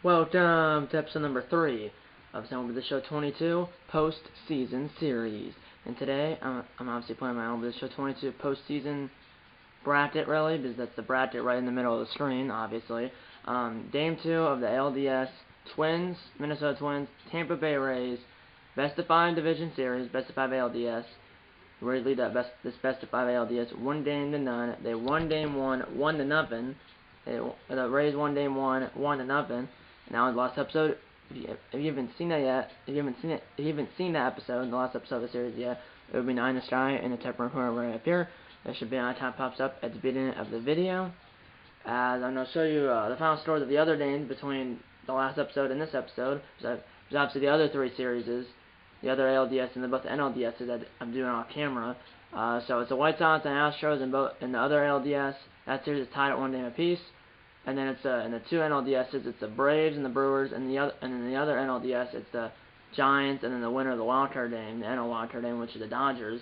Welcome to episode number 3 of MLB The Show 22 Postseason Series. And today, I'm obviously playing my MLB The Show 22 Postseason bracket, really, because that's the bracket right in the middle of the screen, obviously. Game 2 of the LDS Twins, Minnesota Twins, Tampa Bay Rays, best of 5 division series, best of 5 ALDS. Rays lead this best of 5 ALDS 1-0. They won game 1, 1-0. The Rays won game 1, 1-0. Now in the last episode, if you haven't seen that yet, if you haven't seen that episode, in the last episode of the series yet, it would be 9 in the sky in the temporary corner right up here. That should be on time pops up at the beginning of the video. As I'm going to show you the final scores of the other games between the last episode and this episode. Because obviously the other 3 series, the other ALDS and both NLDS that I'm doing on camera. So it's the White Sox and Astros in the other ALDS. That series is tied at 1 game apiece. And then it's in the 2 NLDSs, it's the Braves and the Brewers, and then the other NLDS, it's the Giants, and then the winner of the wild card game, the NL wild card game, which is the Dodgers.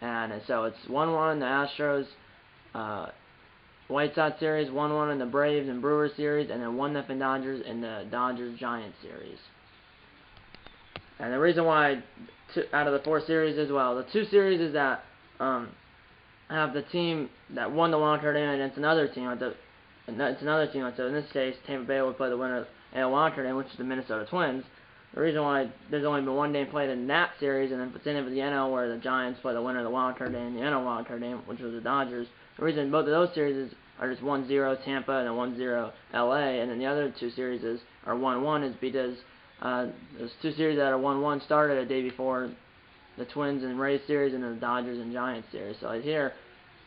And so it's 1-1 in the Astros White Sox series, 1-1 in the Braves and Brewers series, and then 1-0 Dodgers in the Dodgers Giants series. And the reason why out of the 4 series as well, the 2 series is that have the team that won the wild card game against another team. So in this case, Tampa Bay would play the winner of the AL wild card game, which is the Minnesota Twins. The reason why there's only been 1 game played in that series, and then it's in for the NL where the Giants play the winner of the wild card game, the NL wild card game, which was the Dodgers. The reason both of those series are just 1-0 Tampa and then 1-0 LA, and then the other 2 series are 1-1 is because those 2 series that are 1-1 started a day before the Twins and Rays series and the Dodgers and Giants series. So right here,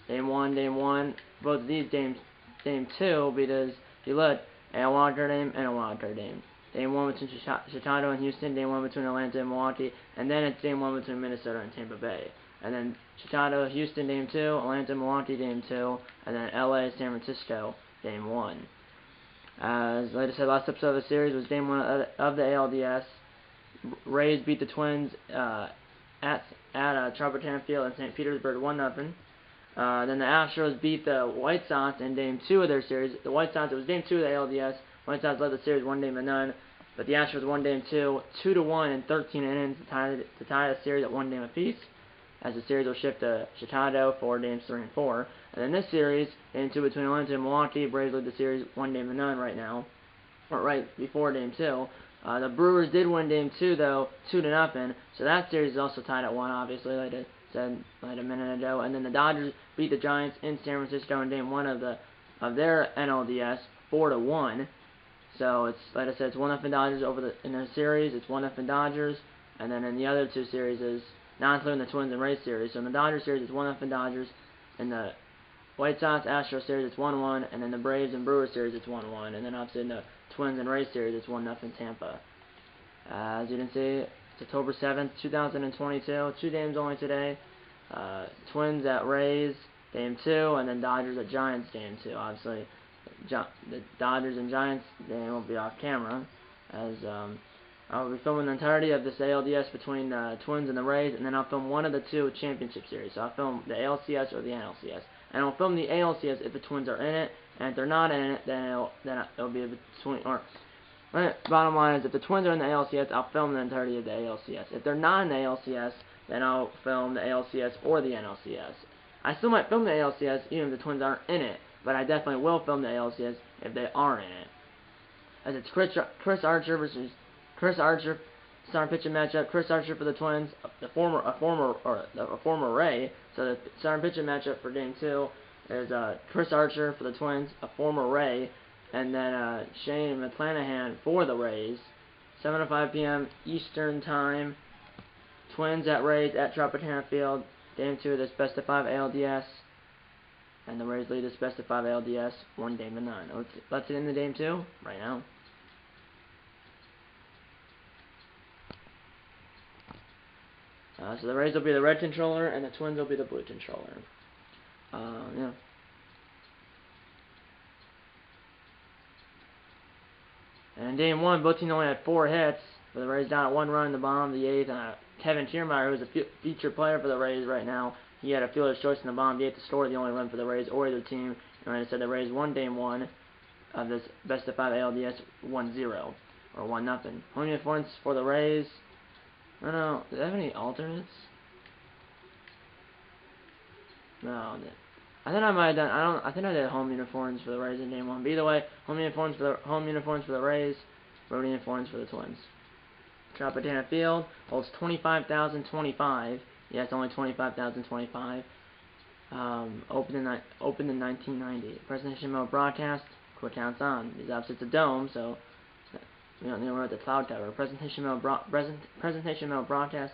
game 1, both of these games. Game 2, because if you look, a wild card game and a wild card game. Game 1 between Chicago and Houston, game 1 between Atlanta and Milwaukee, and then it's game 1 between Minnesota and Tampa Bay. And then Chicago, Houston, game 2, Atlanta, Milwaukee, game 2, and then LA, San Francisco, game 1. As like I said, last episode of the series was game 1 of the ALDS. Rays beat the Twins at Tropicana Field in St. Petersburg 1-0. Then the Astros beat the White Sox in game 2 of their series. The White Sox, it was game 2 of the ALDS. White Sox led the series 1-0, but the Astros won game 2, 2-1 in 13 innings to tie the series at 1 game apiece, as the series will shift to Chicago for games 3 and 4. And then this series, game 2 between Atlanta and Milwaukee, Braves lead the series 1-0 right now, or right before game 2. The Brewers did win game 2 though, 2-0, so that series is also tied at 1, obviously, like I said like a minute ago. And then the Dodgers beat the Giants in San Francisco in game 1 of their NLDS 4-1. So it's like I said, it's 1-0 Dodgers in the series. It's 1-0 Dodgers, and then in the other 2 series is not including the Twins and Rays series. So in the Dodgers series, it's 1-0 Dodgers. In the White Sox Astros series, it's 1-1, and then the Braves and Brewers series, it's 1-1, and then obviously in the Twins and Rays series, it's 1-0 Tampa. As you can see, it's October 7th, 2022. 2 games only today. Twins at Rays, game 2, and then Dodgers at Giants, game 2. Obviously, the Dodgers and Giants game won't be off camera, as I'll be filming the entirety of this ALDS between the Twins and the Rays, and then I'll film one of the 2 championship series. So I'll film the ALCS or the NLCS, and I'll film the ALCS if the Twins are in it, and if they're not in it, then it'll be between. Bottom line is, if the Twins are in the ALCS, I'll film the entirety of the ALCS. If they're not in the ALCS, then I'll film the ALCS or the NLCS. I still might film the ALCS even if the Twins aren't in it, but I definitely will film the ALCS if they are in it. As it's Chris Archer versus Chris Archer, starting pitching matchup. Chris Archer for the Twins, a former Ray. So the starting pitching matchup for game 2 is Chris Archer for the Twins, a former Ray, and then Shane McClanahan for the Rays. 7:05 p.m. Eastern Time. Twins at Rays at Tropicana Field. Game 2 of this best of 5 ALDS. And the Rays lead this best of 5 ALDS 1-9. Let's get into game 2 right now. So the Rays will be the red controller, and the Twins will be the blue controller. Yeah. And in game 1, both teams only had 4 hits, with the Rays down at 1 run in the bottom of the 8th. Kevin Kiermaier, who's a featured player for the Rays right now, he had a fielder's choice in the bottom of the 8th to score the only run for the Rays or either team. And like I said, the Rays won game 1. of this best of 5 ALDS 1-0 or 1-0. Home uniforms for the Rays. I don't know. Do they have any alternates? No. I think I might have done. I think I did home uniforms for the Rays in game 1. But either way, home uniforms for the Rays, road uniforms for the Twins. Tropicana Field holds 25,025. Yes, only 25,025. Opened in 1990. Presentation mode broadcast. Quick counts on. Because obviously it's a dome, so we don't need to worry about the cloud cover. Presentation mode broadcast. Presentation mode broadcast.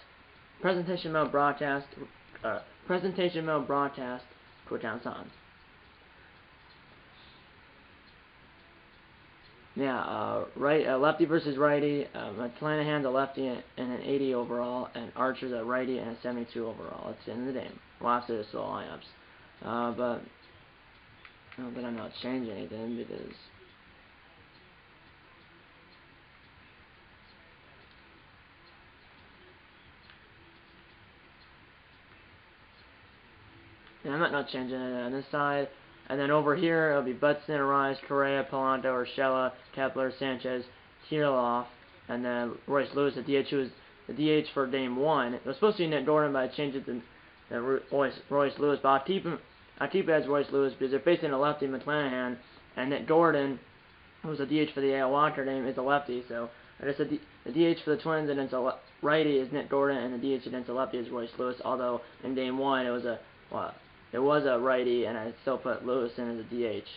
Quick counts on. Yeah, lefty versus righty. McClanahan's a lefty and an 80 overall, and Archer's a righty and a 72 overall. That's the end of the game. Well, after the slow lineups. But I don't think I'm not changing anything because yeah, I'm not changing it on this side. And then over here, it'll be Buxton, Arise, Correa, Polanco, Urshela, Kepler, Sanchez, Kirilloff, and then Royce Lewis, the DH, who was the DH for game 1. It was supposed to be Nick Gordon, but I changed it to Royce Lewis. But I'll keep it as Royce Lewis because they're facing a lefty, McClanahan, and Nick Gordon, who was the DH for the AL Walker game, is a lefty. So I just said the DH for the Twins against a righty is Nick Gordon, and the DH against a lefty is Royce Lewis. Although in game 1 it was a righty, and I still put Lewis in as a DH.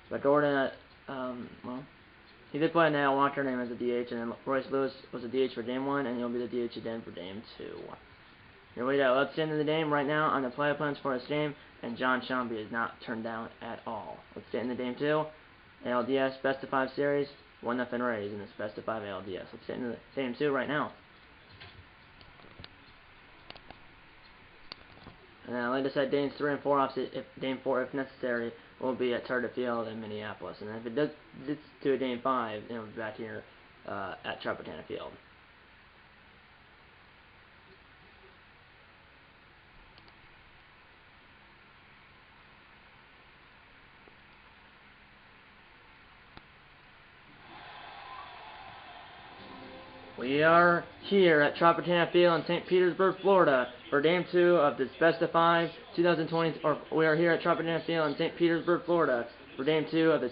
But Gordon, well, he did play an AL Walker name as a DH, and then Royce Lewis was a DH for game 1, and he'll be the DH again for game 2. Here we go. Let's get into the game right now on the play plans for this game, and John Shambi is not turned down at all. Let's get into game 2. ALDS best of 5 series, 1-0 Rays in this best of 5 ALDS. Let's get into game 2 right now. And then, like I said, games 3 and 4, obviously, game 4, if necessary, will be at Target Field in Minneapolis. And then if it does to a game 5, then it'll be back here at Tropicana Field. We are here at Tropicana Field in St. Petersburg, Florida, for Game 2 of this Best of 5 2020. Or we are here at Tropicana Field in St. Petersburg, Florida, for Game 2 of the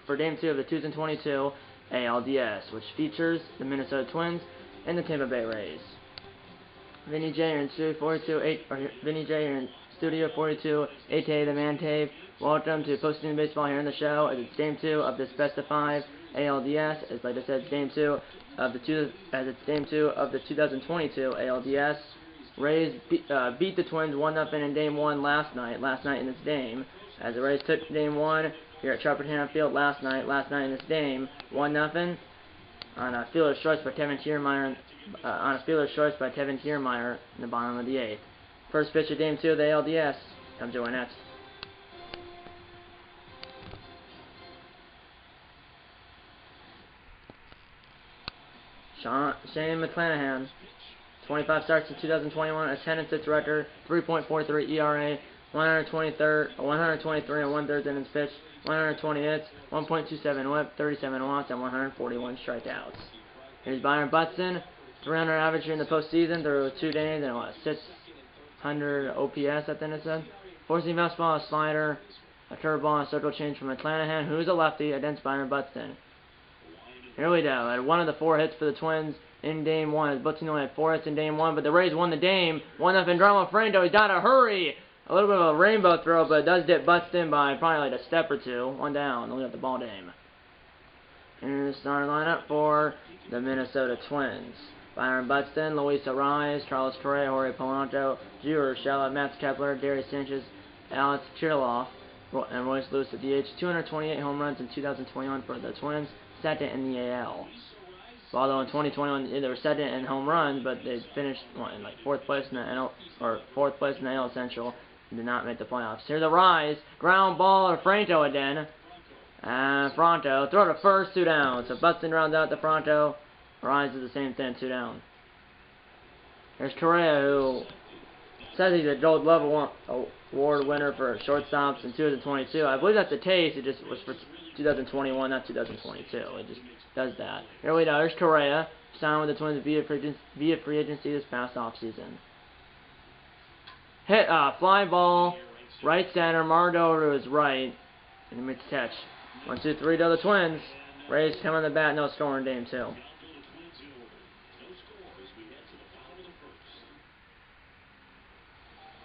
2022 ALDS, which features the Minnesota Twins and the Tampa Bay Rays. Vinny J here in Studio 42, aka the Man Cave. Welcome to Postseason Baseball here in the show. As it's Game 2 of this Best of 5 ALDS. As like I said, it's Game 2 of the 2022 ALDS. Rays beat the Twins 1-0 in Game 1 last night in this game. As the Rays took Game 1 here at Tropicana Field last night in this game, 1-0 on a fielder's choice by Kevin Kiermaier. In the bottom of the 8th. First pitch of Game 2 of the ALDS comes your way next. Shane McClanahan, 25 starts in 2021, a 10-6 record, 3.43 ERA, 123 and 1/3 innings pitched, 120 hits, 1.27 WHIP, 37 walks, and 141 strikeouts. Here's Byron Buxton, 300 average here in the postseason through 2 days, and 600 OPS, I think it said. Forcing fastball, a slider, a curveball, and a circle change from McClanahan, who's a lefty, against Byron Buxton. Here we go. At one of the 4 hits for the Twins in Game 1. As Buxton only had 4 hits in Game 1, but the Rays won the game. 1-0 drama. Franco, he's got to hurry. A little bit of a rainbow throw, but it does dip Buxton by probably like a step or 2. 1 down. Only at the ball game. Here's the starting lineup for the Minnesota Twins. Byron Buxton, Luis Arraez, Carlos Correa, Jorge Polanco, Gio Urshela, Matt Kepler, Darius Sanchez, Alex Kirilloff, and Royce Lewis at DH. 228 home runs in 2021 for the Twins. Second in the AL. So although in 2021 they were second in home runs, but they finished in like 4th place in the AL Central and did not make the playoffs. Here's the rise, ground ball to Franco again. Franco throw to first, 2 down. So Buxton rounds out the Franco. Rise is the same thing, 2 down. Here's Correa, who says he's a Gold Glove Award winner for shortstops in 2022. I believe that's the case. It just was for 2021, not 2022. It just does that. Here we go. There's Correa, signed with the Twins via free agency this past offseason. Hit, fly ball, right center, Margot to his right, and he makes the catch. 1-2-3 to the Twins. Rays come on the bat, no scoring game too.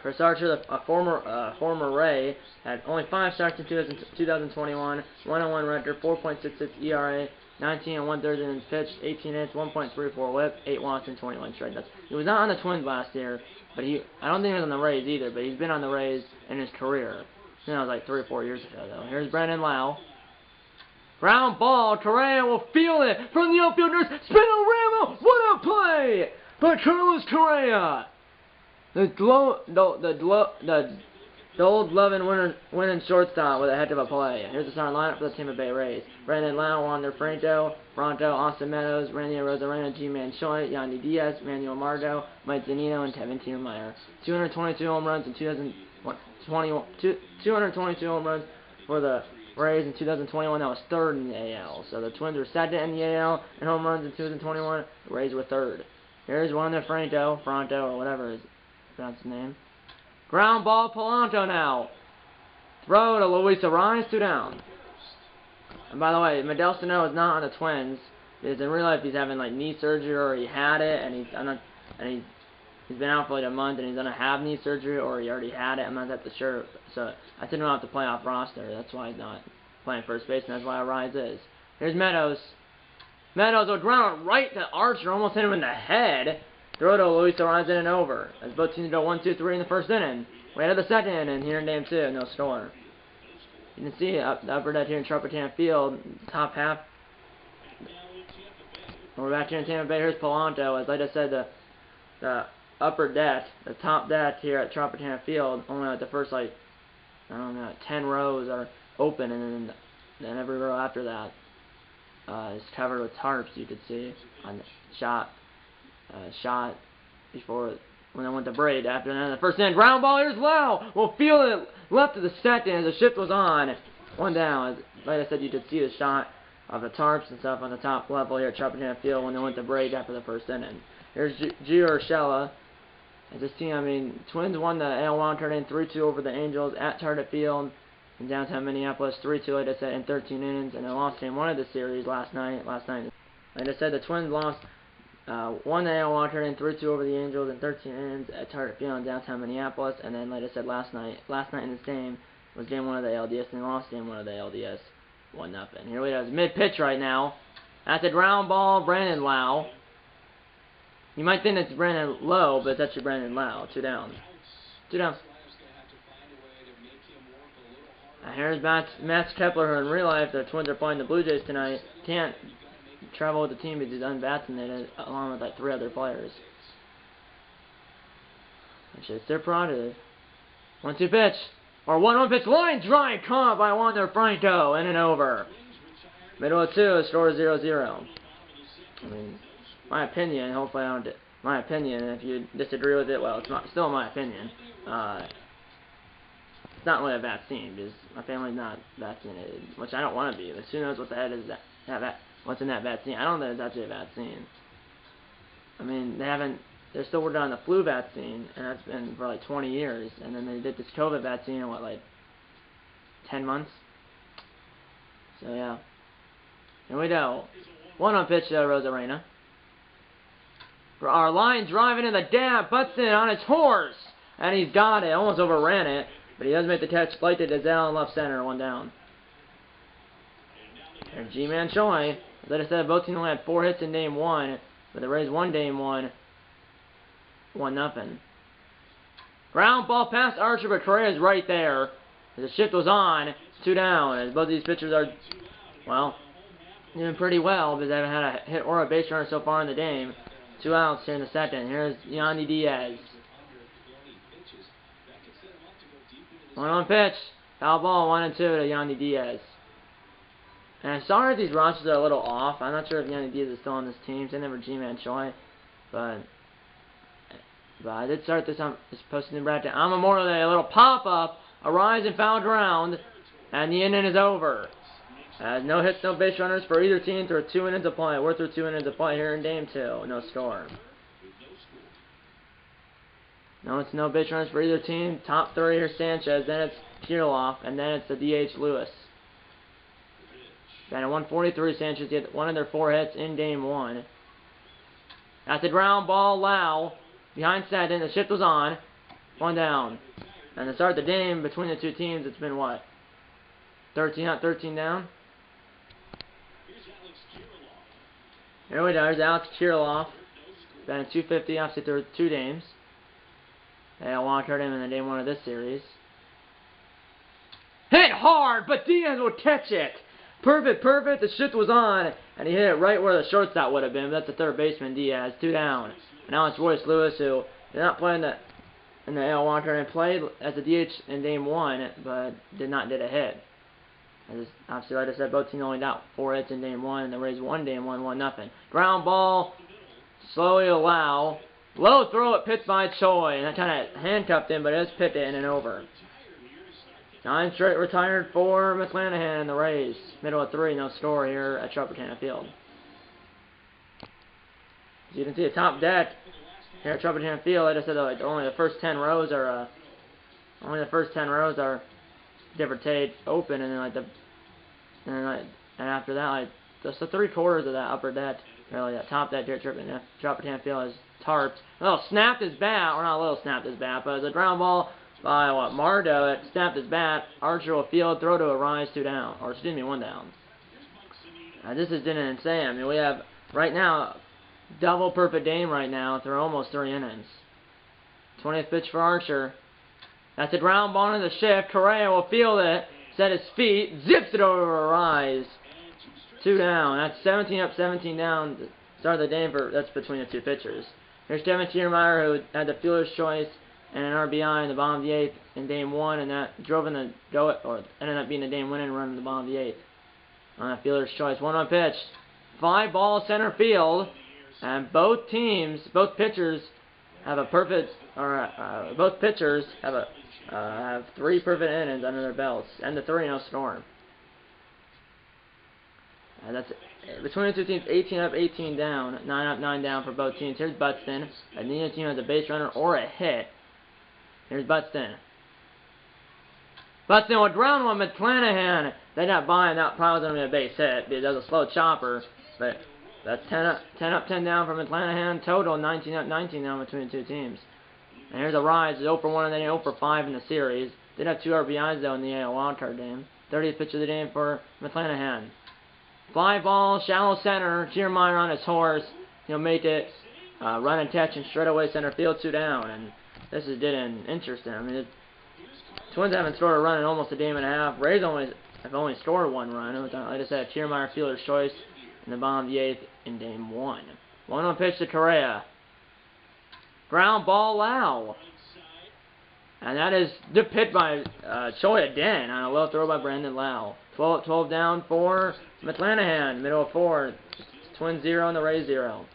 Chris Archer, a former Ray, had only 5 starts in 2021, 1-1 record, 4.66 ERA, 19 and 1/3 innings pitched, 18 hits, 1.34 WHIP, 8 walks, and 21 strikeouts. He was not on the Twins last year, but I don't think he was on the Rays either, but he's been on the Rays in his career. That was like 3 or 4 years ago, though. Here's Brandon Lau. Ground ball, Correa will field it from the outfielders. Spinorama, what a play by Carlos Correa! The old loving winning shortstop with a heck of a play. Here's the starting lineup for the Tampa Bay Rays. Brandon Lau, Wander Franco, Bronto, Austin Meadows, Randy Arozarena, G-Man Choi, Yandy Diaz, Manuel Margot, Mike Zunino, and Kevin Tiermeyer. 222 home runs in 222 home runs for the Rays in 2021. That was 3rd in the AL. So the Twins were 2nd in the AL in home runs in 2021. The Rays were 3rd. Here's Wander Franco, Bronto, or whatever his name. Ground ball, Polanco now. Throw to Luis Arraez, 2 down. And by the way, Miguel Sano is not on the Twins because in real life he's having like knee surgery, or he had it, and he's been out for like a month, and he's gonna have knee surgery, or he already had it. I'm not that sure, so I didn't have to play off roster. That's why he's not playing first base, and that's why Arraez is. Here's Meadows. Meadows will ground right to Archer, almost hit him in the head. Throw to Luis Arraez in and over. As both teams go 1-2-3 in the first inning. Way to the second inning here in game 2, no score. You can see the upper deck here in Tropicana Field, top half. We're back here in Tampa Bay. Here's Polanco. As I just said, the upper deck, the top deck here at Tropicana Field, only like the first 10 rows are open, and then every row after that is covered with tarps. You could see on the shot before when I went to break. After that, the first inning, ground ball. Here's Lau. We'll field it left to the second as the shift was on. 1 down. Like I said, you could see the shot of the tarps and stuff on the top level here at Tropicana Field when they went to break after the first inning. Here's Gio Urshela. As this team, Twins won the AL Wildcard in 3-2 over the Angels at Target Field in downtown Minneapolis. 3-2, like I said, in 13 innings, and they lost game 1 of the series last night. Like I said, the Twins won the AL Wildcard in 3-2 over the Angels in 13 innings at Target Field in downtown Minneapolis, and then, like I said, last night in this game was game 1 of the ALDS, and they lost game 1 of the ALDS 1-0. Here we go. It's mid-pitch right now. That's a ground ball, Brandon Lau. You might think it's Brandon Lowe, but it's actually Brandon Lau. 2 down. 2 down. Here's Max Kepler, who in real life, the Twins are playing the Blue Jays tonight. Can't travel with the team because he's unvaccinated, along with like 3 other players. Actually, it's their prerogative. 1-2 pitch. Or 1-1 pitch. Line drive caught by Wander Franco. In and over. Middle of 2. Score 0-0. I mean, my opinion. Hopefully I don't. My opinion. If you disagree with it, well, it's not still my opinion. It's not really a vaccine because my family's not vaccinated, which I don't want to be. But who knows what the heck is that? What's in that vaccine? I don't think it's actually a vaccine. I mean, they're still working on the flu vaccine, and that's been for like 20 years. And then they did this COVID vaccine in, like 10 months? So, yeah. Here we go. 1-on pitch to Arozarena. Our line driving in the dab, butts in on his horse. And he's got it. Almost overran it. But he does make the catch. Flight to Dazelle in left center. 1 down. And G-Man Choi. As I said, both teams only had 4 hits in game 1. But the Rays won game 1. 1-0. Ground ball past Archer, but Correa's right there. As the shift was on. 2 down. As both these pitchers are, well, doing pretty well because they haven't had a hit or a base runner so far in the game. 2 outs here in the second. Here's Yandy Diaz. 1-on pitch. Foul ball, 1-2 to Yandy Diaz. And I'm sorry if these rosters are a little off. I'm not sure if Yandy Diaz is still on this team. Same for G-Man Choi. But I did start this postseason bracket on Memorial Day. A little pop-up. A rise and foul ground. And the inning is over. No hits, no base runners for either team through 2 innings of play. We're through 2 innings of play here in Game 2. No score. No hits, no base runners for either team. Top 3 here, Sanchez. Then it's Kirilloff. And then it's the DH, Lewis. Then at 143, Sanchez get 1 of their 4 hits in Game 1. That's a ground ball, Lau. Behind second, the shift was on. 1 down. And to start the game between the two teams, it's been what? 13 up, 13 down? Here we go. There's Alex Kirilloff. Been at 250, obviously through 2 games. They walked him in the Game 1 of this series. Hit hard, but Diaz will catch it. Perfect. The shift was on, and he hit it right where the shortstop would have been. But that's the third baseman, Diaz. 2 down. And now it's Royce Lewis, who did not play in the AL Wild Card and played as a DH in Game 1, but did not get a hit. Obviously, like I said, both teams only got 4 hits in Game 1, and the Rays won Game 1, 1-0. Ground ball, slowly to Lau. Low throw it, pitched by Choi, and that kind of handcuffed him, but it just picked it in and over. 9 straight retired for McClanahan and the Rays. Middle of 3, no score here at Tropicana Field. As you can see, the top deck here at Tropicana Field, like I said, only the first 10 rows are give or take open, and then and after that, just the 3/4 of that upper deck, really that top deck here at Tropicana Field is tarped. A little snapped his bat, or not a little snapped his bat, but it's a ground ball by Mardo. It snapped his bat. Archer will field, throw to a rise, 2 down, or excuse me, 1 down. This is insane. I mean, we have right now double perfect game right now through almost 3 innings. 20th pitch for Archer. That's a ground ball into the shift. Correa will field it, set his feet, zips it over a rise. 2 down. That's 17 up, 17 down to start the game. That's between the 2 pitchers. Here's Kevin Kiermaier, who had the fielder's choice and an RBI in the bottom of the 8th in Game 1, and that drove in the ended up being a game-winning run in the bottom of the 8th. On that fielder's choice, 1-1 pitch, 5 ball center field, and both pitchers have a perfect, both pitchers have 3 perfect innings under their belts, and the 3 no score. And that's between the two teams, 18 up, 18 down, 9 up, 9 down for both teams. Here's Buxton. Neither team has a base runner or a hit. Here's Buxton. Buxton will ground one, McClanahan. They got by, and that probably was going to be a base hit because that was a slow chopper. But that's 10 up, 10 down for McClanahan. Total 19 up, 19 down between the two teams. And here's a rise. 0 for 1 and then 0 for 5 in the series. Did have 2 RBIs though in the AL wildcard game. 30th pitch of the game for McClanahan. Fly ball, shallow center. Kiermaier on his horse. He'll make it. Run and catch and straight away center field, 2 down. And this is interesting. I mean, the Twins haven't scored a run in almost a game and a half. Rays have only scored 1 run. Like I just said, Kiermaier fielder's choice in the bottom of the 8th in Game 1. 1-1 pitch to Correa. Ground ball, Lau. And that is the hit by Choi again on a low throw by Brandon Lau. 12 down for McClanahan. Middle of 4. Twins 0 and the Rays 0.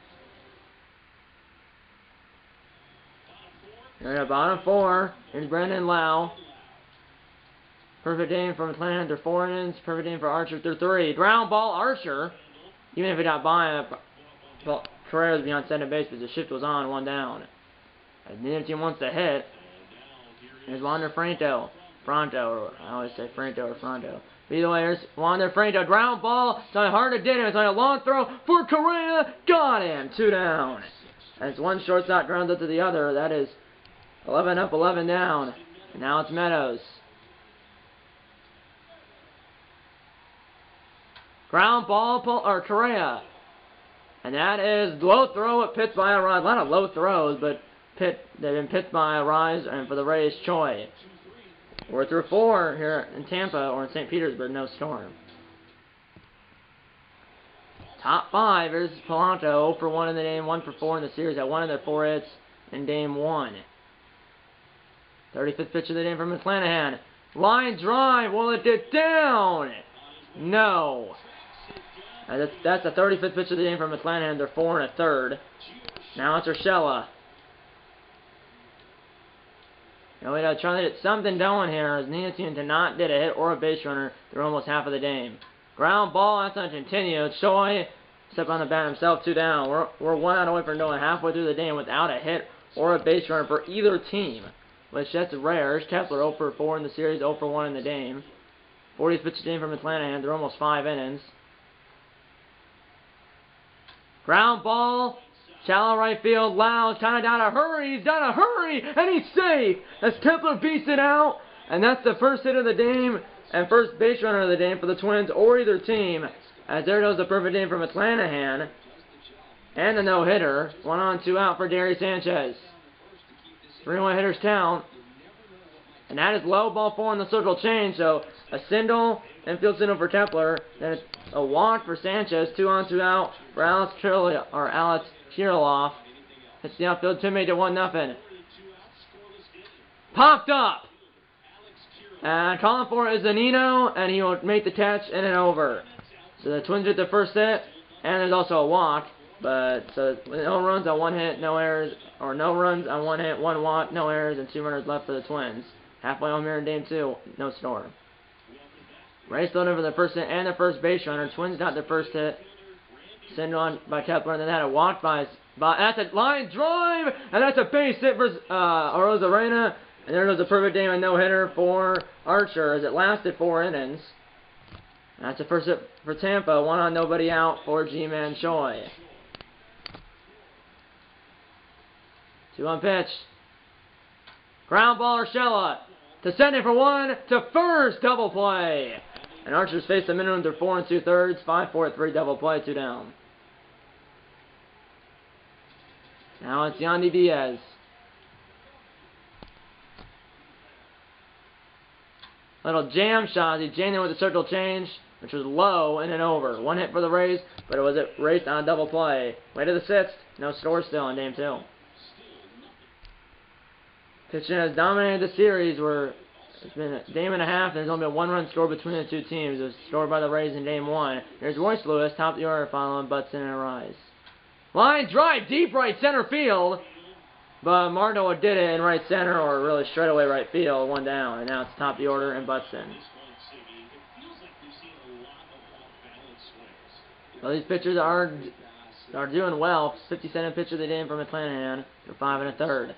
Here we go, bottom 4. Here's Brandon Lau. Perfect game for McClanahan through 4 innings. Perfect game for Archer through 3. Ground ball, Archer. Even if it got by, Correa was beyond second base because the shift was on, 1 down. And neither team wants to hit. Here's Wander Franco. I always say Franco or Franco. But either way, here's Wander Franco. Ground ball. It's only hard to get him. It's only a long throw for Correa. Got him. 2 down. As one shortstop grounds up to the other, that is 11 up, 11 down. And now it's Meadows. Ground ball, Correa. And that is low throw at pitched by a rise. A lot of low throws, but they've been pitched by a rise, and for the Rays, Choi. We're through 4 here in Tampa or in St. Petersburg, no storm. Top 5, here's Polanco, 0 for 1 in the game, 1 for 4 in the series. At 1 of their 4 hits in Game 1. 35th pitch of the game from McClanahan. Line drive, will it get down? No. That's the 35th pitch of the game from McClanahan. They're 4 1/3. Now it's Urshela. Now we gotta try to get something going here as neither team did not get a hit or a base runner through almost half of the game. Ground ball, that's uncontinued. Choi stepped on the bat himself, 2 down. We're 1 out away from going halfway through the game without a hit or a base runner for either team, which that's rare. Kepler 0 for 4 in the series, 0 for 1 in the game. 40th pitch game from McClanahan. They're almost 5 innings. Ground ball, shallow right field. Lau's kind of down a hurry. He's down a hurry, and he's safe as Kepler beats it out. And that's the first hit of the game and first base runner of the game for the Twins or either team. As there goes the perfect game from McClanahan. And the no-hitter. 1 on, 2 out for Gary Sanchez. 3-1 hitters count. And that is low, ball 4 in the circle change. So a single, infield single for Kepler. Then it's a walk for Sanchez. 2 on, 2 out for Alex Kirilloff. Hits the outfield, to made it 1-0. Popped up. And calling for it is Zanino, and he will make the catch in and over. So the Twins get the first hit, and there's also a walk. But so no runs on 1 hit, no errors, or no runs on 1 hit, 1 walk, no errors, and 2 runners left for the Twins. Halfway home here in game 2, no score. Rays thrown over the first hit and the first base runner. Twins got the first hit. Send on by Kepler, and then had a walk by that's a line drive, and that's a base hit for Arozarena. And there goes a perfect game and no-hitter for Archer as it lasted 4 innings. And that's the first hit for Tampa. 1 on, nobody out for G-Man Choi. 2-1 pitch. Ground ball, Urshela to center for 1, to first, double play. And Archer's faced the minimum through 4 2/3, 5-4-3 double play, 2 down. Now it's Yandy Diaz. Little jam shot. He jammed in with the circle change, which was low and over. 1 hit for the Rays, but it was raced on a double play. Way to the 6th. No score still in game 2. Pitching has dominated the series where it's been a game and a half. There's only been a 1-run score between the two teams. It was scored by the Rays in game 1. There's Royce Lewis, top of the order, following Butson and Arise. Line drive, deep right center field. But Mardo did it in right center, or really straight away right field, 1 down. And now it's top of the order and Butson. Well, these pitchers are doing well. 57 pitch of the game from McClanahan for 5 1/3.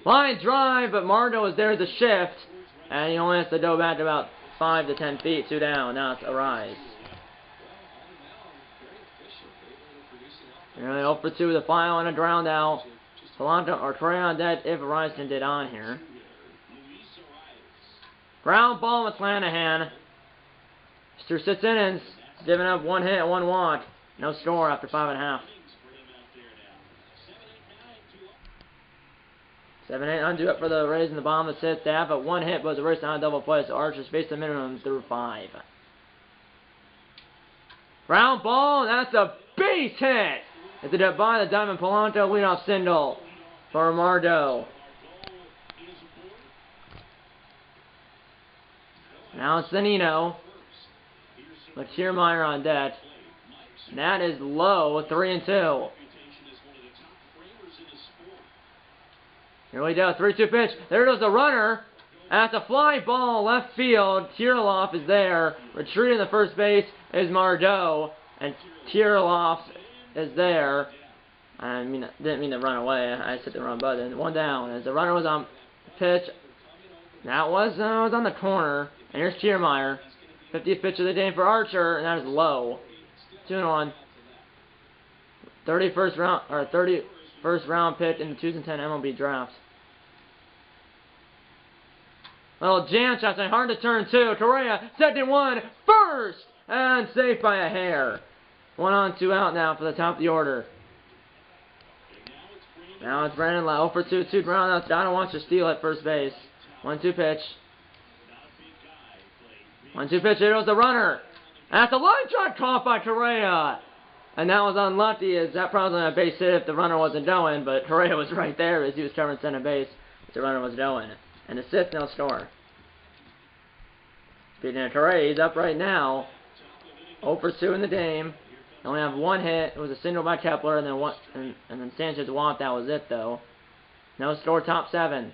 Line drive, but Mardo is there as a shift, and he only has to go back about 5 to 10 feet, 2 down. Now it's Arise. Nearly 0 for 2 with a fly and a ground out. Polanco or Trey on dead if Arise can get on here. Ground ball, McClanahan. Through 6 innings, giving up 1 hit, 1 walk. No score after 5 1/2. 7-8 undo up for the Rays in the bottom of the 6th. They have a 1 hit, but it's a race on a double play, so Archer's faced the minimum through 5. Ground ball, that's a base hit. It's a by the Diamond Polanco leadoff single for Mardo. Now it's Zanino. With Kiermaier on deck. That is low, 3 2. Here we go, 3-2 pitch. There goes the runner. At the fly ball, left field. Kirilloff is there. Retreating the first base is Mardo. And Kirilloff is there. I didn't mean to run away. I just hit the wrong button. 1 down. As the runner was on pitch. That was on the corner. And here's Kiermaier. 50th pitch of the game for Archer, and that is low. 2-1. 31st round pick in the 2010 MLB draft. Little jam shot, hard to turn 2. Correa, 2nd 1, first, and safe by a hair. 1 on, 2 out now for the top of the order. Now it's Brandon Lau 0 for 2, 2 ground outs. Donna wants to steal at first base. 1-2 pitch. 1-2 pitch, here goes the runner. That's a line shot caught by Correa. And that was unlucky, as that probably was a base hit if the runner wasn't going, but Correa was right there as he was covering center base as the runner was going. And the 6th, no score. Speaking of Correa, he's up right now. 0 for 2 in the game. They only have 1 hit. It was a single by Kepler, and then Sanchez walked. That was it, though. No score, top 7.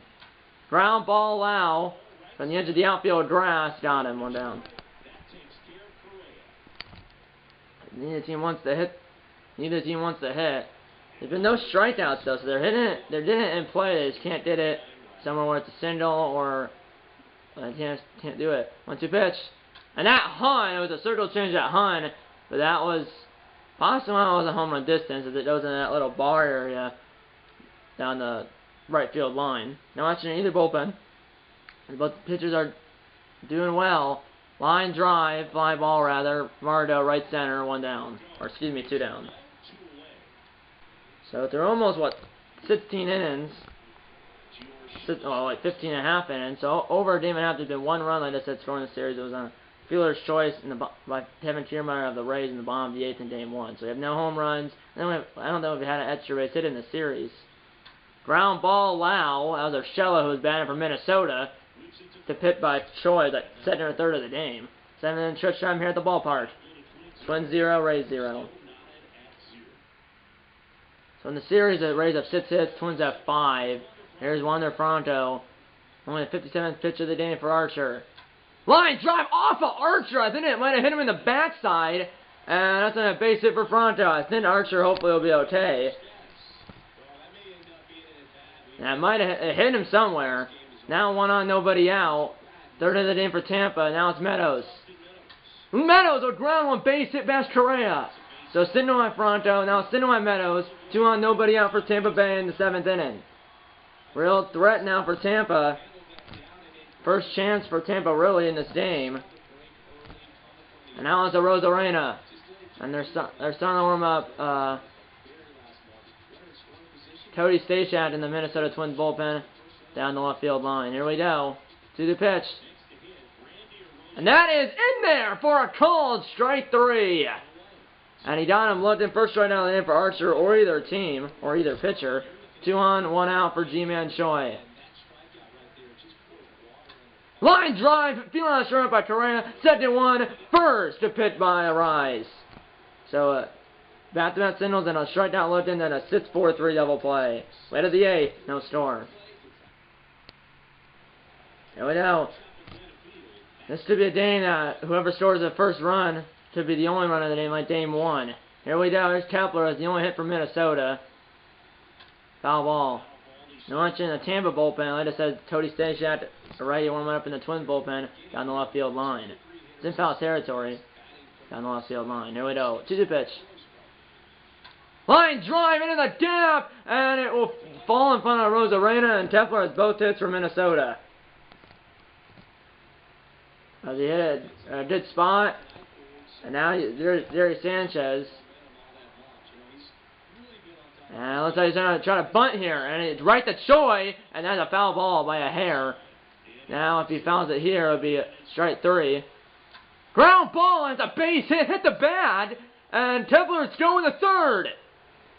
Ground ball, Lau. From the edge of the outfield grass, got him, 1 down. Neither team wants to hit. Neither team wants to hit. There's been no strikeouts though, so they're hitting it. They're hitting it in play. They just can't get it somewhere where it's a single or they can't do it. 1-2 pitch, and that Hun. It was a circle change at Hun, but that was possibly was a home run distance as it goes in that little bar area down the right field line. Now watching either bullpen. Both pitchers are doing well. Line drive, fly ball rather. Mardo right center, 1 down, or excuse me, 2 down. So they're almost, what, 16 innings. Like 15 and a half innings. So over a game and a half, there's been 1 run, like I said, scoring the series. It was on fielder's choice by Kevin Kiermaier of the Rays in the bottom of the 8th in game 1. So we have no home runs. And then I don't know if we had an extra base hit in the series. Ground ball, Lau. That was Urshela, who was batting for Minnesota. To pit by Choi, like 2nd or 3rd of the game. 7-inning stretch time here at the ballpark. Twins 0, Rays 0. So in the series, the Rays have 6 hits, Twins have 5. Here's Wander Franco. Only the 57th pitch of the game for Archer. Line drive off of Archer. I think it might have hit him in the backside. And that's a base hit for Franco. I think Archer hopefully will be okay. And it might have hit him somewhere. Now 1 on, nobody out. 3rd of the game for Tampa. Now it's Meadows. Meadows will ground 1 base hit past Correa. So single on Franco. Now single on Meadows. 2 on, nobody out for Tampa Bay in the 7th inning. Real threat now for Tampa. First chance for Tampa really in this game. And now it's a Rosarena. And they're starting to warm up Cody Stashak in the Minnesota Twins bullpen down the left field line. Here we go. To the pitch. And that is in there for a called strike 3. And he got him looking first strike down the end for Archer or either team or either pitcher. 2 on, 1 out for G-Man Choi. Line drive, feeling on a strike by Correa. 2-1, first to pit by Arise. So, back-to-back singles and a strikeout looking and a 6-4-3 double play. Late of the 8th, no score. Here we go. This could be a game that whoever scores the first run could be the only run of the game, like game 1. Here we go. Here's Kepler as the only hit for Minnesota. Foul ball. Now watching the Tampa bullpen, like I said, Cody Stashak already warming up in the Twins bullpen down the left field line. It's in foul territory down the left field line. Here we go. 2-2 pitch. Line drive into the gap, and it will fall in front of Rosarena, and Kepler has both hits for Minnesota. As he hit a good spot, and now there's Jerry Sanchez. And it looks like he's going to try to bunt here, and it's right to Choi, and that's a foul ball by a hair. Now, if he fouls it here, it'll be a strike 3. Ground ball, and it's a base hit the bag, and Kepler's going to 3rd.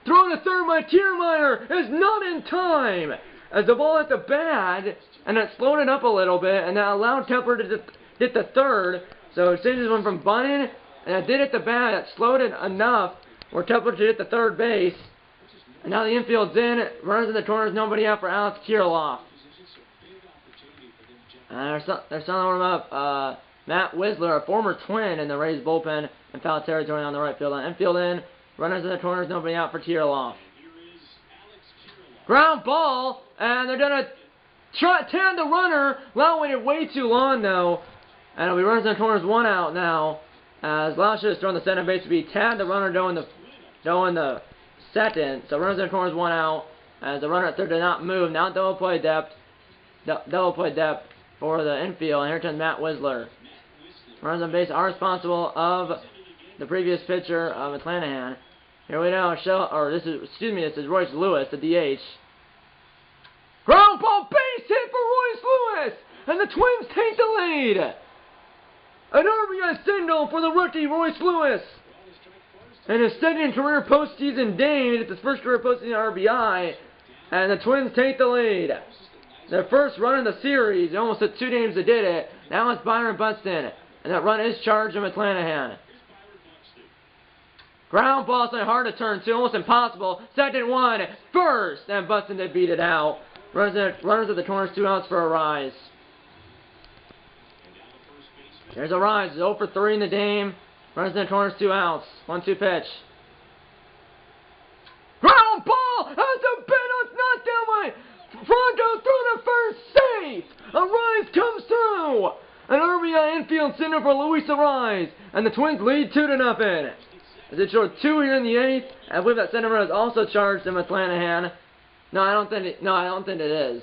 Throw to 3rd by Kiermaier is not in time, as the ball hit the bag, and it slowed it up a little bit, and that allowed Kepler to get the 3rd. So it changes one from bunting, and it did hit the bag. That slowed it enough where Kepler could hit the 3rd base. And now the infield's in, runners in the corners, nobody out for Alex Kirilloff. And they're starting to warm up Matt Wisler, a former Twin in the Rays bullpen, in foul territory on the right field line. Infield in, runners in the corners, nobody out for Kirilloff. Ground ball, and they're going to tag the runner. Lau waited way too long, though. And it'll be runners in the corners, 1 out now. As Lau should have thrown the center base to be tagged the runner going the 2nd. So runners in the corners, 1 out. As the runner at 3rd did not move. Now double play depth for the infield. And here comes Matt Wisler. Runners on base are responsible of the previous pitcher, McClanahan. Here we go. This is Royce Lewis, the DH. Ground ball base hit for Royce Lewis, and the Twins take the lead. An RBI single for the rookie Royce Lewis. And his 2nd career postseason game. It's his first career postseason RBI, and the Twins take the lead. Their first run in the series. It almost took 2 games that did it. Now it's Byron Buxton, and that run is charged to McClanahan. Ground ball, something hard to turn to, almost impossible. 2-1, first, and Buxton did beat it out. Runners at the corners, 2 outs for Arise. There's Arise, 0 for 3 in the game. Runners in the corners, 2 outs. 1-2 pitch. Ground ball! That's a bit, it's not down by Franco through the first, safe! Arise comes through! An RBI infield single for Luis Arise, and the Twins lead 2-0. As it showed 2 here in the 8th, I believe that center is also charged in with Lanahan. No, I don't think it is.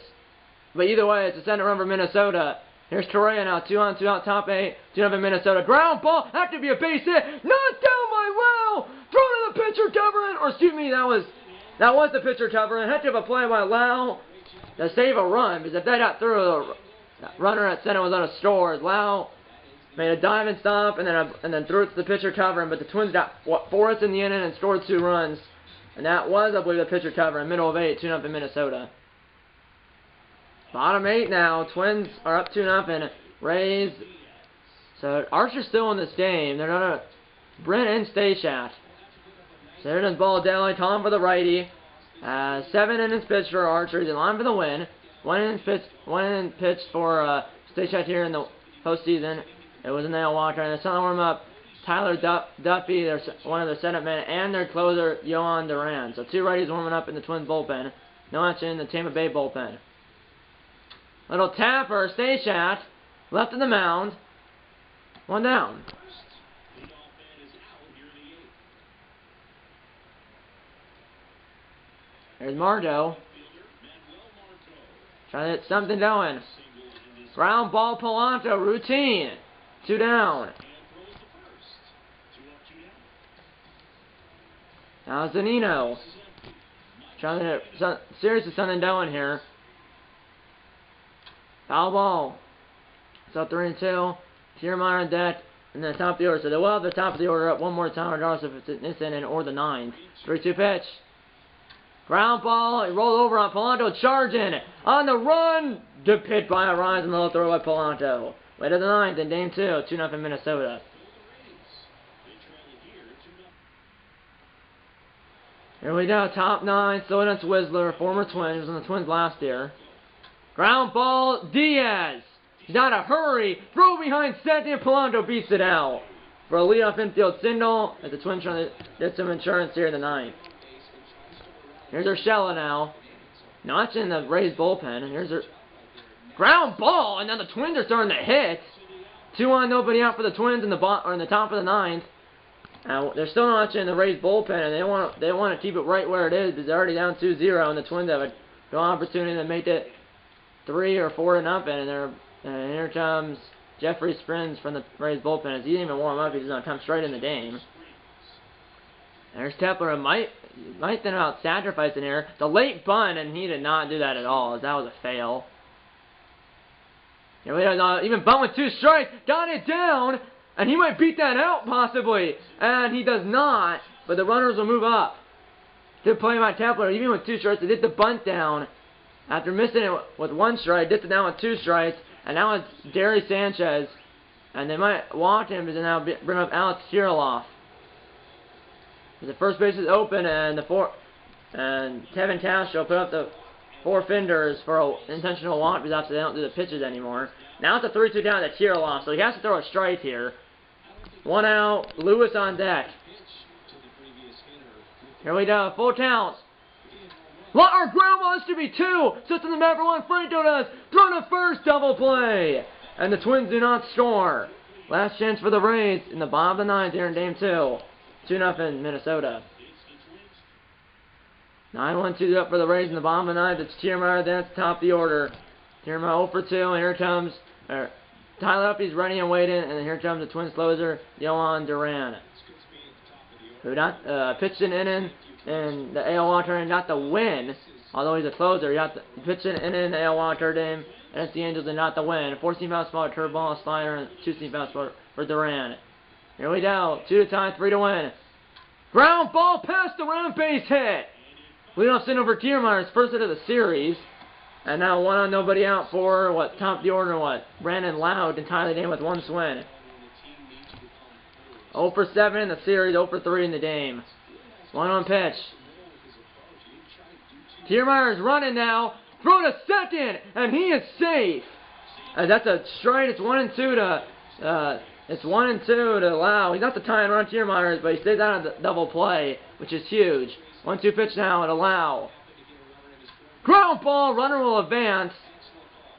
But either way, it's a center run for Minnesota. Here's Correa now, 2-on, 2-out, top 8, 2-0 Minnesota. Ground ball, that could be a base hit, knocked down by Lau, thrown to the pitcher covering, or excuse me, that was the pitcher covering. Had to have a play by Lau to save a run, because if that got through, the runner at center was on a score. Lau made a dive and stop, and then threw it to the pitcher covering, but the Twins got 4 hits in the inning and scored 2 runs, and that was, I believe, the pitcher covering, middle of 8, 2-0 Minnesota. Bottom 8 now. Twins are up 2-0. Rays. So Archer's still in this game. They're gonna Brent and Stachat. So there does Baldelli. Tom for the righty. 7 innings pitched for Archer. He's in line for the win. 1 inning pitched for Stachat here in the postseason. It was an AL Walker. And the starting warm up. Tyler Duffy, one of their setup men, and their closer Yohan Duran. So 2 righties warming up in the Twins bullpen. No action in the Tampa Bay bullpen. Little tapper, Stachat, left of the mound, 1 down. There's Mardo. Trying to get something going. Ground ball, Polanco, routine, 2 down. Now Zanino. Trying to get seriously something going here. Foul ball. So 3-2. Tiermeyer on deck. And then top of the order. So they will have the top of the order up one more time, regardless if it's in this inning or the 9th. 3-2 pitch. Ground ball. He rolled over on Polanco. Charging. On the run. Good pitch by Arise and little throw by Polanco. Way to the 9th in game 2. 2-0 Minnesota. Here we go. Top 9. Still against Whistler. Former Twins. He was on the Twins last year. Ground ball, Diaz. He's not a hurry. Throw behind second. Polanco beats it out for a leadoff infield single as the Twins trying to get some insurance here in the 9th. Here's Urshela now. Notch in the Rays bullpen. And here's her ground ball, and now the Twins are starting to hit. 2 on, nobody out for the Twins in the top of the 9th. They're still notching in the Rays bullpen, and they want to keep it right where it is because they're already down 2-0, and the Twins have a good opportunity to make it 3 or 4-0, and here comes Jeffrey Springs from the Rays bullpen. As he didn't even warm up, he's going to come straight in the game. There's Kepler. Might think about sacrificing here. The late bunt, and he did not do that at all, as that was a fail. Here we go. Even bunt with 2 strikes. Got it down, and he might beat that out, possibly. And he does not, but the runners will move up. Good play by Kepler. Even with 2 strikes, they did the bunt down. After missing it with 1 strike, gets it down with 2 strikes, and now it's Gary Sanchez, and they might walk him to now bring up Alex Kirilloff. The first base is open, and Kevin Castro put up the 4 fenders for an intentional walk because after they don't do the pitches anymore. Now it's a 3-2 down to Kirilloff, so he has to throw a strike here. 1 out, Lewis on deck. Here we go, full count. Our ground ball is to be 2. Sits in the mat for 1. Franco does. Throw to first. Double play. And the Twins do not score. Last chance for the Rays in the bottom of the 9th here in game 2. 2-0 Minnesota. 9-1-2 up for the Rays in the bottom of the 9th. It's Tiermeyer. Then it's top of the order. Tiermeyer 0 for 2. And here comes Tyler Uppy's ready and waiting. And then here comes the Twins closer, Yohan Duran. Who pitched an inning in the AL Wild Card and got the win. Although he's a closer, he pitched an inning in the AL Wild Card game against the Angels and got the win. 4-seam fastball, a curveball, a slider, and 2-seam fastball for Duran. Here we go. 2 to tie, 3 to win. Ground ball past the round base hit. Leadoff single for Tiermeyer's first hit of the series. And now 1 on, nobody out for top of the order, Brandon Loud to tie the game with 1 swing. 0 for 7 in the series, 0 for 3 in the game. 1 on pitch. Tiermeyer is running now. Throw to second, and he is safe. That's a strike. It's 1-2 to It's 1-2 to Lau. He's not the tying run Tiermeyers, but he stays out of the double play, which is huge. 1-2 pitch now to Lau. Ground ball, runner will advance.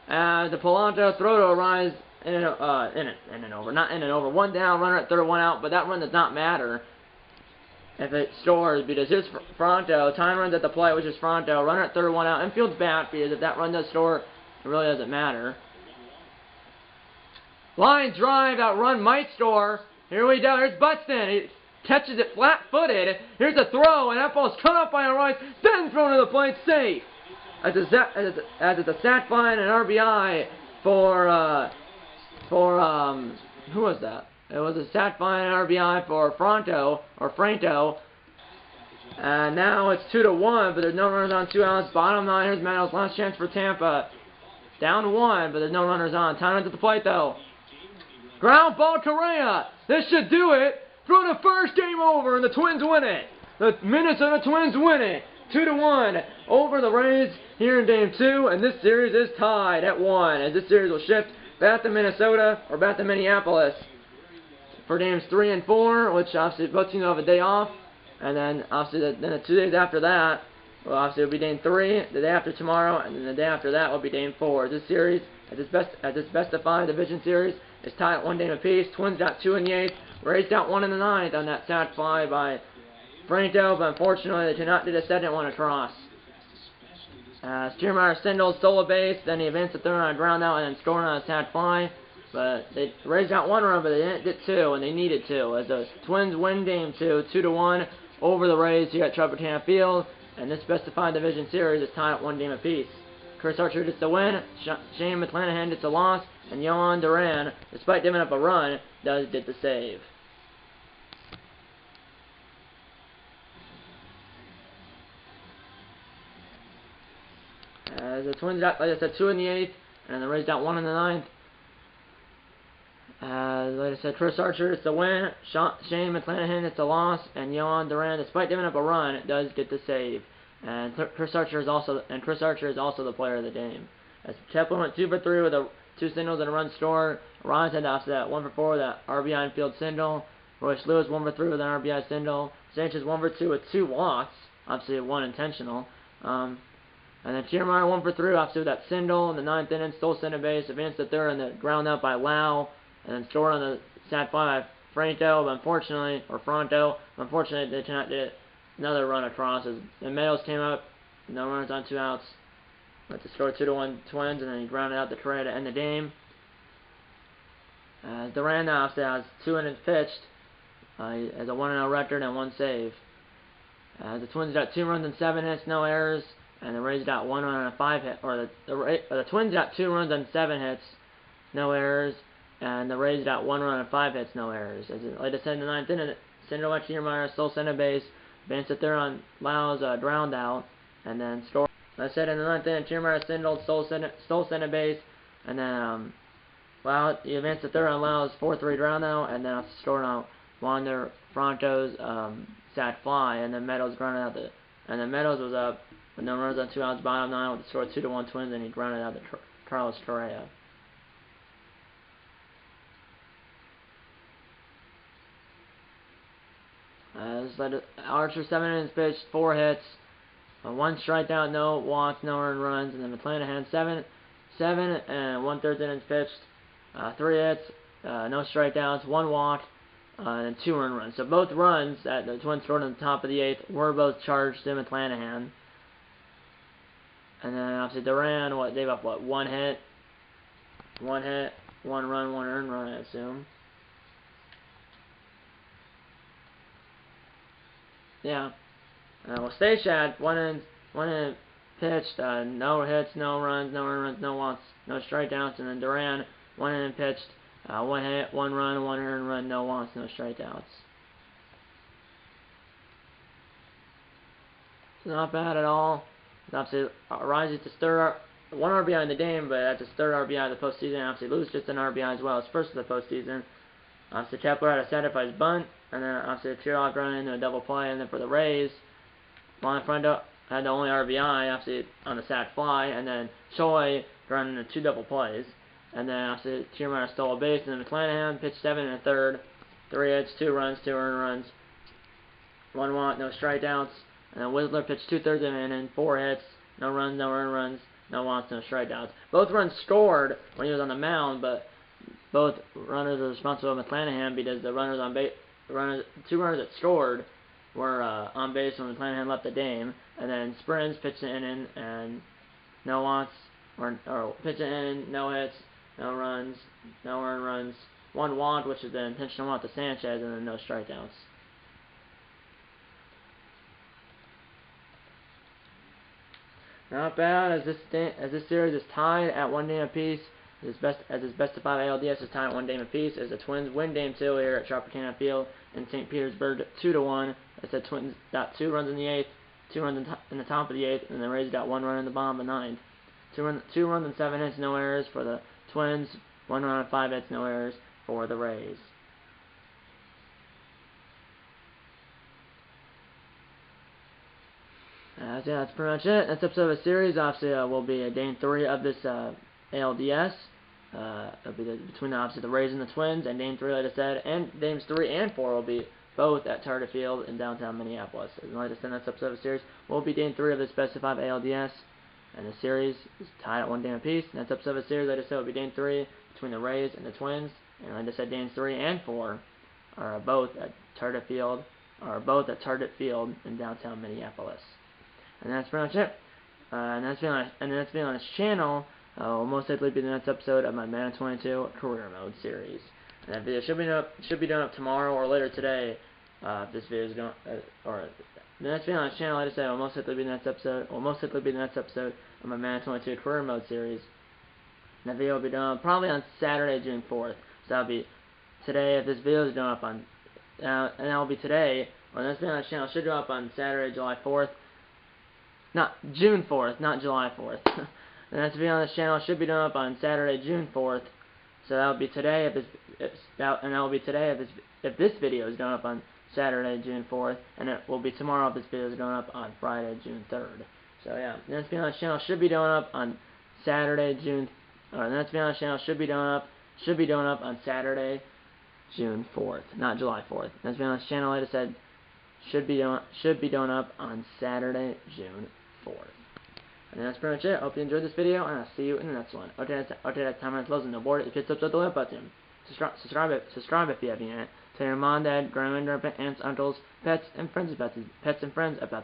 As the Polanco throw to Arise in and over. Not in and over. One down, runner at third, one out, but that run does not matter if it scores, because here's Fronto. Time runs at the plate, which is Fronto. Runner at third, one out. Infield's back, because if that run does score, it really doesn't matter. Line drive, that run might score. Here we go. Here's Buxton. He catches it flat-footed. Here's a throw, and that ball's cut up by Arise, then thrown to the plate, safe. As it's a stat fly and an RBI for who was that? It was a stat fly and an RBI for Franto. And now it's 2-1, but there's no runners on, 2 outs. Bottom line, here's Meadows, last chance for Tampa. Down 1, but there's no runners on. Time runs at the plate though. Ground ball, Correa. This should do it. Throw to first, game over, and the Twins win it. The Minnesota Twins win it. 2-1 over the Rays here in Game 2, and this series is tied at 1, as this series will shift back to Minnesota, or back to Minneapolis, for Games 3 and 4, which obviously both teams will have a day off, and then obviously the 2 days after that, well, obviously it will be Game 3, the day after tomorrow, and then the day after that will be Game 4. This series, as this best of 5 division series, is tied at 1 game apiece. Twins got 2 in the 8th, Rays got 1 in the 9th on that sac fly by Franto, but unfortunately they did not do the second one across. Tiermeyer Sindel stole a base, then he advanced the third on a ground out, and then scored on a sac fly. But the Rays got 1 run, but they didn't get 2, and they needed 2. As the Twins win Game 2, 2-1 over the Rays here at Trumpeton Field, and this best of 5 division series is tied at 1 game apiece. Chris Archer gets the win, Shane McClanahan gets the loss, and Yohan Duran, despite giving up a run, does get the save. As the Twins got, like I said, 2 in the 8th, and the Rays got 1 in the 9th. Like I said, Chris Archer gets the win, Shane McClanahan gets the loss, and Yohan Duran, despite giving up a run, does get the save. And Chris Archer is also the player of the game. As Chaplin went 2 for 3 with 2 singles and a run score. Ron had to offset 1 for 4 with that RBI infield single. Royce Lewis 1 for 3 with an RBI single. Sanchez 1 for 2 with 2 walks, obviously 1 intentional. And then Tiermeyer 1 for 3, obviously with that single in the 9th inning, stole center base, advanced to third, and the ground out by Lau, and then scored on the sac fly by Franto, but unfortunately they cannot get another run across. As the Meadows came up, no runners on 2 outs, but to score 2-1 Twins, and then he grounded out the Correa to end the game. Duran now has 2 innings pitched, he has a 1-0 record and 1 save. The Twins got 2 runs and 7 hits, no errors. And the Rays got 1 run on a 5 hit, or the Twins got 2 runs on 7 hits, no errors, and the Rays got 1 run on 5 hits, no errors. Like I said in the 9th inning, Cinder went to Tiermeyer, stole center base, advanced it there on Lau's ground out, and then scored. Like I said in the 9th inning, Tiermeyer stole center base, and then Lau, he advanced it there on Lau's 4-3 ground out, and then scored on Wander Franco's sac fly, and then Meadows grounded out and then Meadows was up with no runners on 2 outs, bottom 9 with the score 2-1 Twins, and he grounded out the Carlos Correa. Archer 7 innings pitched, 4 hits, 1 strikeout, no walks, no earned runs, and then McClanahan 7 and 1/3 innings pitched, 3 hits, no strikeouts, 1 walk, and 2 earned runs. So both runs that the Twins scored on the top of the 8th were both charged to McClanahan. And then obviously Duran, gave up 1 hit, 1 run, 1 earned run, I assume. Yeah. Well, Stachat, 1 inning pitched, no hits, no runs, no earned runs, no walks, no strikeouts, and then Duran, 1 inning pitched, 1 hit, 1 run, 1 earned run, no walks, no strikeouts. It's not bad at all. Obviously, rises to third, 1 RBI in the game, but that's his 3rd RBI of the postseason. Obviously, Lewis just an RBI as well, his 1st of the postseason. Obviously, Kepler had a sacrifice bunt, and then obviously a two-out run into a double play, and then for the Rays, Monfrendo had the only RBI, obviously on the sac fly, and then Choi running into 2 double plays. And then obviously Kiermaier stole a base, and then McClanahan pitched 7 and a third, 3 hits, 2 runs, 2 earned runs, 1 walk, no strikeouts. And then Whistler pitched 2/3 of an inning, 4 hits, no runs, no earned runs, no walks, no strikeouts. Both runs scored when he was on the mound, but both runners are responsible for McClanahan because the runners on base, two runners that scored were on base when McClanahan left the game. And then Sprins pitched an inning and no walks, or pitched an inning, no hits, no runs, no earned runs, 1 walk, which is the intentional walk to Sanchez, and then no strikeouts. Not bad, as this series is tied at 1 game apiece. As his best of 5 ALDS is tied at 1 game apiece. As the Twins win Game 2 here at Tropicana Field in St. Petersburg 2-1. As the Twins got 2 runs in the 8th, 2 runs in the top of the 8th, and the Rays got 1 run in the bottom of the 9th. 2 runs and 7 hits, no errors for the Twins. 1 run and 5 hits, no errors for the Rays. Yeah, that's pretty much it. Next episode of the series, obviously, will be Game 3 of this ALDS. It'll be between obviously the Rays and the Twins, and Game 3, like I said, and Games 3 and 4 will be both at Target Field in downtown Minneapolis. And like I said, next episode of the series will be Game 3 of this best of 5 ALDS, and the series is tied at 1 game apiece. Next episode of the series, like I said, will be Game 3 between the Rays and the Twins, and like I said, Games 3 and 4 are both at Target Field, in downtown Minneapolis. And that's pretty much it. And that's been on this channel. Will most likely be the next episode of my Madden 22 Career Mode series. And that video should be done up tomorrow or later today. If this video is going, or the next video on this channel, like I said, will most likely be the next episode. Of my Madden 22 Career Mode series. And that video will be done probably on Saturday, June 4th. So that'll be today if this video is done up on, and that'll be today. Or the next video on this channel should go up on Saturday, July 4th. Not June 4th, not July 4th. The next video on this channel should be done up on Saturday, June 4th. So that will be today if this video is done up on Saturday, June 4th, and it will be tomorrow if this video is going up on Friday, June 3rd. So yeah, the next video on this channel should be done up on Saturday, the next video on this channel should be done up on Saturday, June 4th, not July 4th. The next video on this channel, like I said, should be done up on Saturday, June 4th. And that's pretty much it. I hope you enjoyed this video, and I'll see you in the next one. Okay, that's time on closing the board. If you hit the like button, subscribe if you haven't yet. Tell your mom, dad, grandma, aunts, uncles, pets, and friends about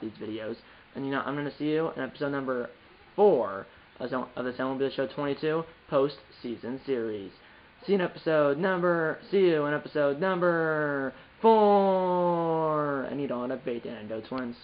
these videos. And I'm gonna see you in episode number 4 of the MLB Show 22 Postseason series. See you in episode number 4. I need all that bait and go Twins.